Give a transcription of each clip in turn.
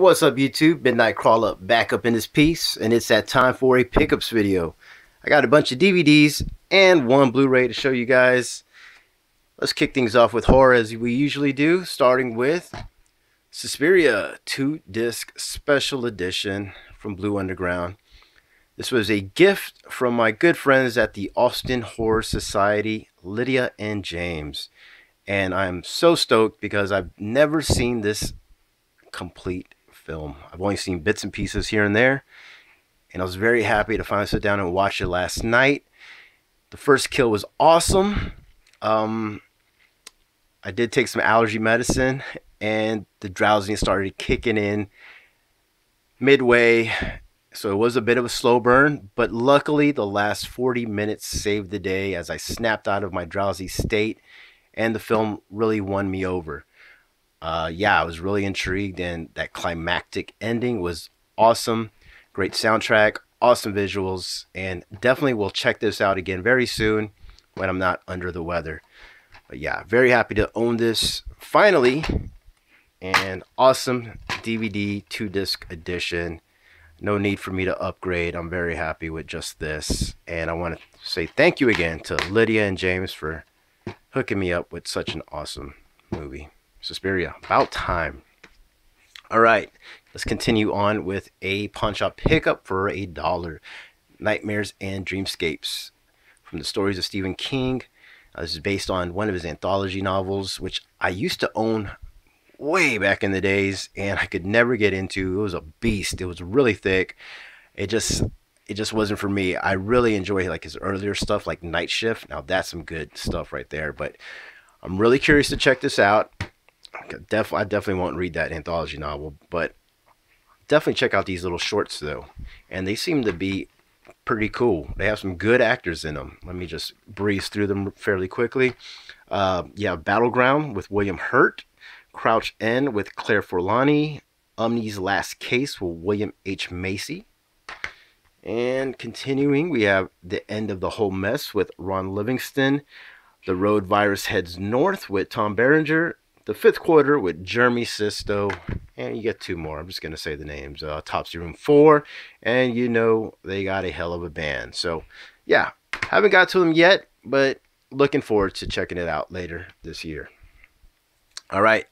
What's up YouTube? Midnitekrawlr back up in this piece, and it's that time for a pickups video. I got a bunch of DVDs and one Blu-ray to show you guys. Let's kick things off with horror as we usually do, starting with Suspiria 2-disc special edition from Blue Underground. This was a gift from my good friends at the Austin Horror Society, Lydia and James. And I'm so stoked because I've never seen this complete film. I've only seen bits and pieces here and there, and I was very happy to finally sit down and watch it last night. The first kill was awesome. I did take some allergy medicine, and the drowsiness started kicking in midway, so it was a bit of a slow burn, but luckily the last 40 minutes saved the day as I snapped out of my drowsy state, and the film really won me over. Yeah, I was really intrigued, and that climactic ending was awesome. Great soundtrack, awesome visuals, and definitely will check this out again very soon when I'm not under the weather. But yeah, very happy to own this finally, and awesome DVD 2-disc edition. No need for me to upgrade. I'm very happy with just this, and I want to say thank you again to Lydia and James for hooking me up with such an awesome movie. Suspiria, about time. All right, let's continue on with a pawn shop pickup for $1. Nightmares and Dreamscapes, from the stories of Stephen King. This is based on one of his anthology novels, which I used to own way back in the days, and I could never get into. It was a beast. It was really thick. It just wasn't for me. I really enjoy like his earlier stuff, like Night Shift. Now that's some good stuff right there. But I'm really curious to check this out. I definitely won't read that anthology novel, but definitely check out these little shorts though, and they seem to be pretty cool. They have some good actors in them. Let me just breeze through them fairly quickly. Yeah, Battleground with William Hurt, Crouch End with Claire Forlani, Umni's Last Case with William H. Macy, and continuing we have The End of the Whole Mess with Ron Livingston, The Road Virus Heads North with Tom Berenger, The Fifth Quarter with Jeremy Sisto, and you get two more. I'm just going to say the names. Topsy Room 4, and you know they got a hell of a band. So, yeah, haven't got to them yet, but looking forward to checking it out later this year. All right,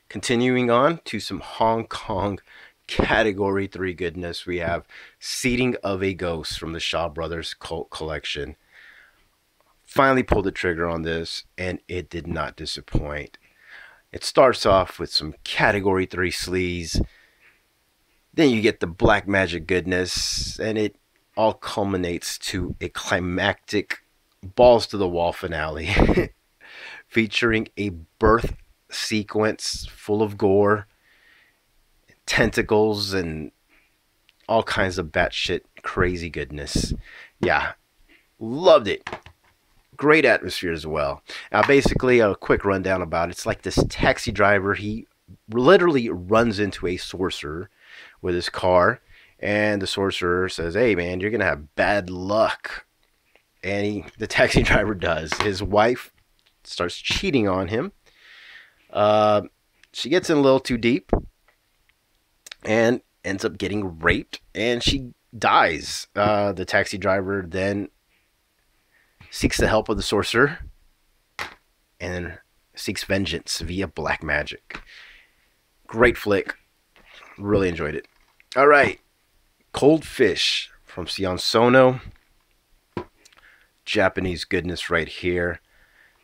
continuing on to some Hong Kong Category 3 goodness. We have Seeding of a Ghost from the Shaw Brothers Cult Collection. Finally pulled the trigger on this, and it did not disappoint. It starts off with some Category 3 sleaze. Then you get the black magic goodness, and it all culminates to a climactic balls to the wall finale featuring a birth sequence full of gore, tentacles, and all kinds of batshit crazy goodness. Yeah, loved it. Great atmosphere as well. Now, basically, a quick rundown about it. It's like this taxi driver. He literally runs into a sorcerer with his car, and the sorcerer says, "Hey, man, you're gonna have bad luck." And the taxi driver does. His wife starts cheating on him. She gets in a little too deep and ends up getting raped, and she dies. The taxi driver then seeks the help of the sorcerer and seeks vengeance via black magic. Great flick. Really enjoyed it. All right. Cold Fish from Sion Sono. Japanese goodness right here.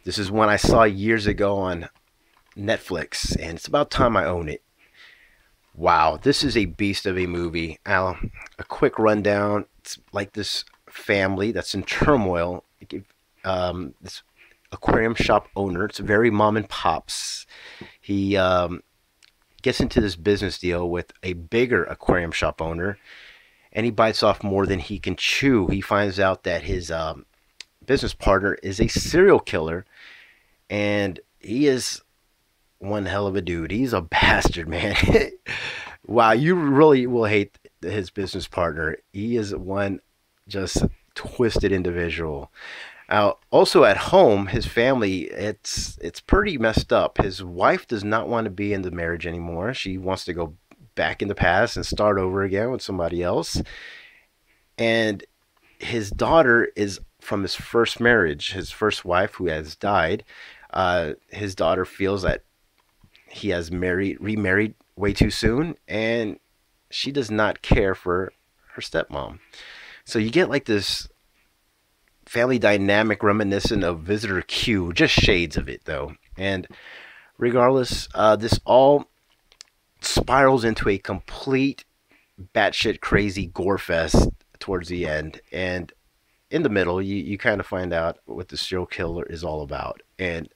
This is one I saw years ago on Netflix, and it's about time I own it. Wow, this is a beast of a movie. Now, a quick rundown. It's like this family that's in turmoil. This aquarium shop owner, it's very mom and pops. He gets into this business deal with a bigger aquarium shop owner, and he bites off more than he can chew. He finds out that his business partner is a serial killer, and he is one hell of a dude. He's a bastard, man. Wow, you really will hate his business partner. He is one just twisted individual. Also at home, his family, it's pretty messed up. His wife does not want to be in the marriage anymore. She wants to go back in the past and start over again with somebody else. And his daughter is from his first marriage, his first wife who has died. His daughter feels that he has remarried way too soon, and she does not care for her stepmom. So you get like this family dynamic reminiscent of Visitor Q, just shades of it though. And regardless, this all spirals into a complete batshit crazy gore fest towards the end. And in the middle, you kind of find out what the serial killer is all about. And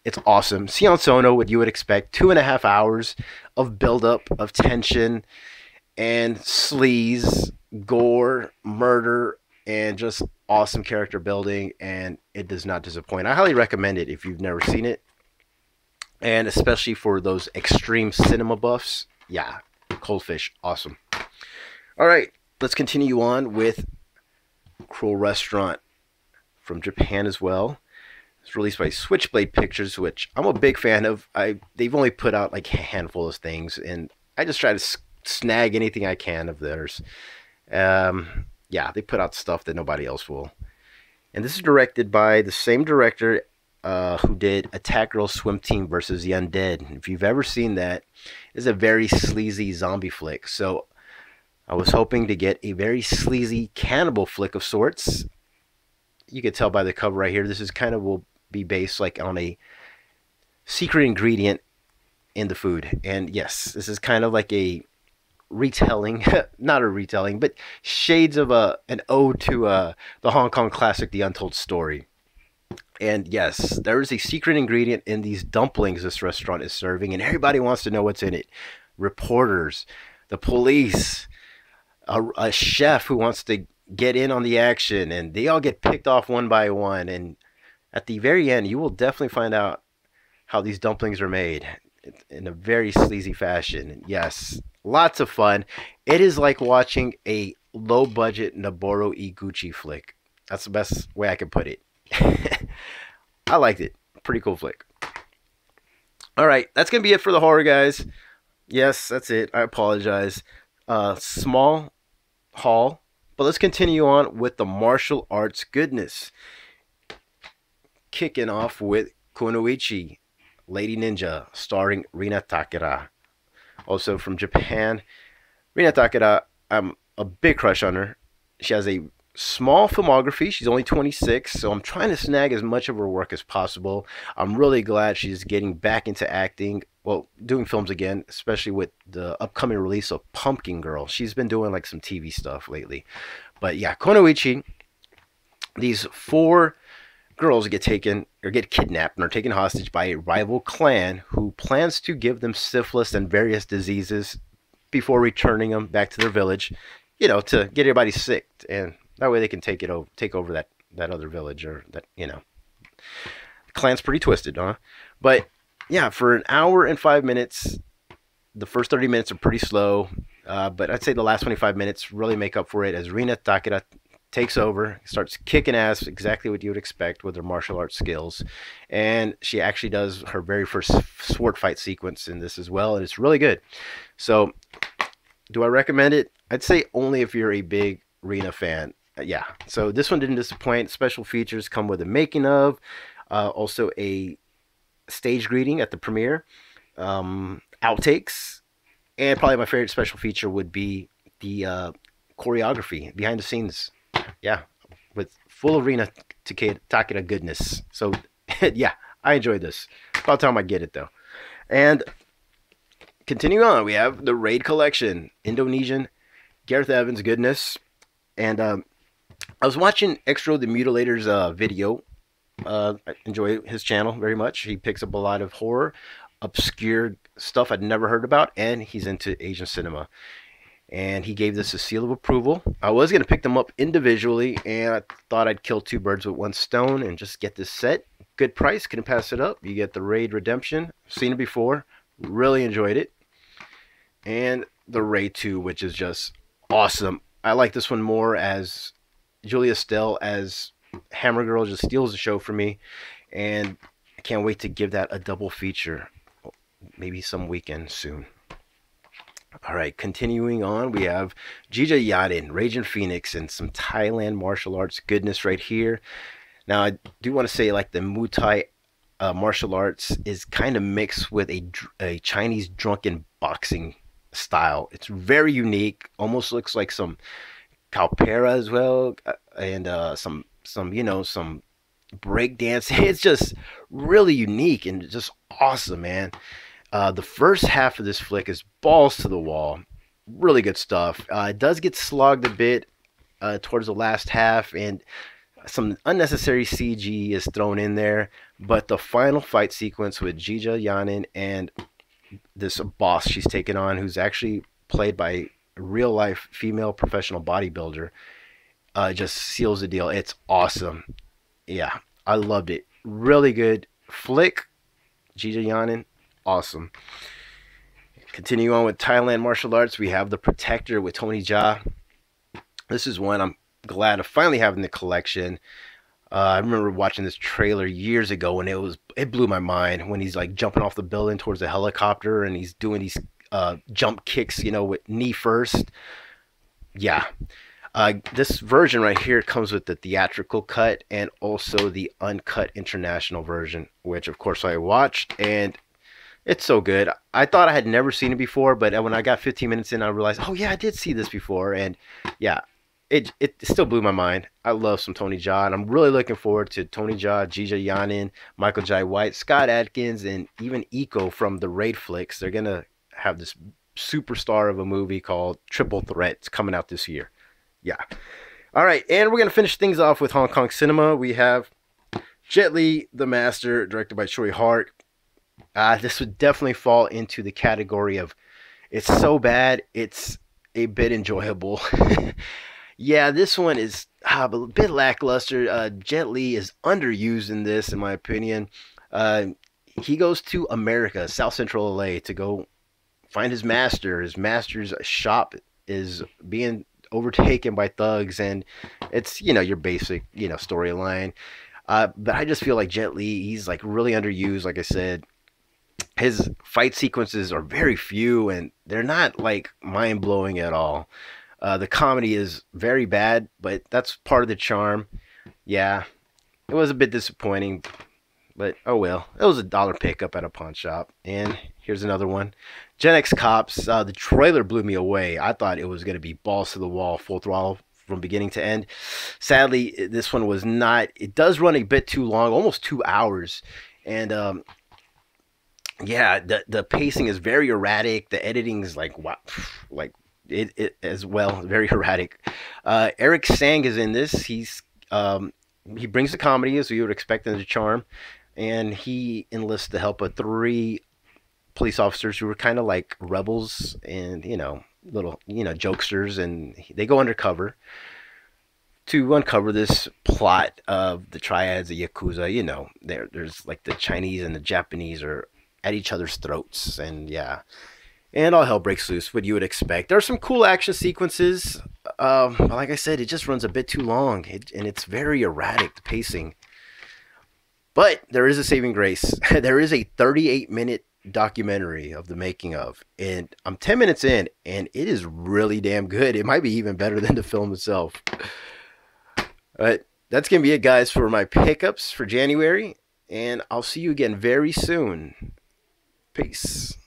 it's awesome. Sion Sono, what you would expect, 2.5 hours of buildup, of tension, and sleaze, gore, murder, and just awesome character building. And it does not disappoint. I highly recommend it if you've never seen it. And especially for those extreme cinema buffs. Yeah, Cold Fish, awesome. All right, let's continue on with Cruel Restaurant from Japan as well. It's released by Switchblade Pictures, which I'm a big fan of. They've only put out like a handful of things, and I just try to snag anything I can of theirs. Yeah, they put out stuff that nobody else will. And this is directed by the same director who did Attack Girl Swim Team versus the Undead. If you've ever seen that, it's a very sleazy zombie flick. So I was hoping to get a very sleazy cannibal flick of sorts. You can tell by the cover right here, this is kind of will be based like on a secret ingredient in the food. And yes, this is kind of like a retelling, not a retelling, but shades of an ode to the Hong Kong classic The Untold Story. And yes, there is a secret ingredient in these dumplings this restaurant is serving, and everybody wants to know what's in it. Reporters, the police, a chef who wants to get in on the action, and they all get picked off one by one. And at the very end, you will definitely find out how these dumplings are made in a very sleazy fashion. And yes, lots of fun. It is like watching a low-budget Noboru Iguchi flick. That's the best way I can put it. I liked it. Pretty cool flick. All right, that's going to be it for the horror, guys. Yes, that's it. I apologize. Small haul. But let's continue on with the martial arts goodness. Kicking off with Kanoichi, Lady Ninja, starring Rina Takeda. Also from Japan. Rina Takeda, I'm a big crush on her. She has a small filmography. She's only 26, so I'm trying to snag as much of her work as possible. I'm really glad she's getting back into acting. Well, doing films again, especially with the upcoming release of Pumpkin Girl. She's been doing like some TV stuff lately. But yeah, Kanoichi, these 4 girls get kidnapped and are taken hostage by a rival clan who plans to give them syphilis and various diseases before returning them back to their village, you know, to get everybody sick, and that way they can take over that other village, or that, you know. The clan's pretty twisted, huh? But yeah, for an hour and 5 minutes, the first 30 minutes are pretty slow, but I'd say the last 25 minutes really make up for it as Rina Takeda takes over, starts kicking ass, exactly what you would expect with her martial arts skills. And she actually does her very first sword fight sequence in this as well, and it's really good. So, do I recommend it? I'd say only if you're a big Rina fan. Yeah, so this one didn't disappoint. Special features come with a making of, also a stage greeting at the premiere, outtakes, and probably my favorite special feature would be the choreography behind the scenes. Yeah, with full of Rina Takeda goodness. So yeah, I enjoyed this. About time I get it though. And continuing on, we have the Raid Collection, Indonesian Gareth Evans goodness. And I was watching Extro the Mutilator's video. I enjoy his channel very much. He picks up a lot of horror, obscure stuff I'd never heard about, and he's into Asian cinema. And he gave this a seal of approval. I was going to pick them up individually, and I thought I'd kill 2 birds with 1 stone and just get this set. Good price, couldn't pass it up. You get the Raid Redemption. Seen it before. Really enjoyed it. And the Raid 2, which is just awesome. I like this one more, as Julia Stell as Hammer Girl just steals the show for me. And I can't wait to give that a double feature. Maybe some weekend soon. All right, continuing on, we have Jija Yadin, Raging Phoenix, and some Thailand martial arts goodness right here. Now, I do want to say, like, the Muay Thai martial arts is kind of mixed with a Chinese drunken boxing style. It's very unique, almost looks like some Calpera as well, and some break dancing. It's just really unique and just awesome, man. The first half of this flick is balls to the wall. Really good stuff. It does get slogged a bit towards the last half, and some unnecessary CG is thrown in there. But the final fight sequence with Jija Yanin and this boss she's taken on, who's actually played by a real life female professional bodybuilder, just seals the deal. It's awesome. Yeah, I loved it. Really good flick. Jija Yanin, awesome. Continue on with Thailand martial arts. We have The Protector with Tony Jaa. This is one I'm glad of finally having the collection. I remember watching this trailer years ago, and it blew my mind when he's like jumping off the building towards the helicopter, and he's doing these jump kicks, with knee first. Yeah. This version right here comes with the theatrical cut and also the uncut international version, which of course I watched, and it's so good. I thought I had never seen it before, but when I got 15 minutes in, I realized, oh yeah, I did see this before, and yeah, it still blew my mind. I love some Tony Jaa, and I'm really looking forward to Tony Jaa, Jija Yanin, Michael Jai White, Scott Adkins, and even Eco from the Raid flicks. They're gonna have this superstar of a movie called Triple Threat. It's coming out this year. Yeah. All right, and we're gonna finish things off with Hong Kong cinema. We have Jet Li, The Master, directed by Choi Hart. This would definitely fall into the category of it's so bad, it's a bit enjoyable. Yeah, this one is a bit lackluster. Jet Li is underused in this, in my opinion. He goes to America, South Central LA, to go find his master. His master's shop is being overtaken by thugs, and it's, your basic, storyline. But I just feel like Jet Li, he's like really underused, like I said. His fight sequences are very few, and they're not like mind blowing at all. The comedy is very bad, but that's part of the charm. Yeah, it was a bit disappointing, but oh well. It was $1 pickup at a pawn shop. And here's another one. Genex Cops. The trailer blew me away. I thought it was going to be balls to the wall, full throttle from beginning to end. Sadly, this one was not. It does run a bit too long, almost 2 hours. And yeah, the pacing is very erratic. The editing is like wow, like it as well, very erratic. Eric Sang is in this. He brings the comedy as you would expect in the charm, and he enlists the help of 3 police officers who were kind of like rebels and little jokesters, and they go undercover to uncover this plot of the triads, the Yakuza. There's like the Chinese and the Japanese are at each other's throats, and yeah, and all hell breaks loose. What you would expect. There are some cool action sequences. But like I said, it just runs a bit too long, and it's very erratic, the pacing. But there is a saving grace. There is a 38-minute documentary of the making of, and I'm 10 minutes in, and it is really damn good. It might be even better than the film itself. But that's going to be it, guys, for my pickups for January, and I'll see you again very soon. Peace.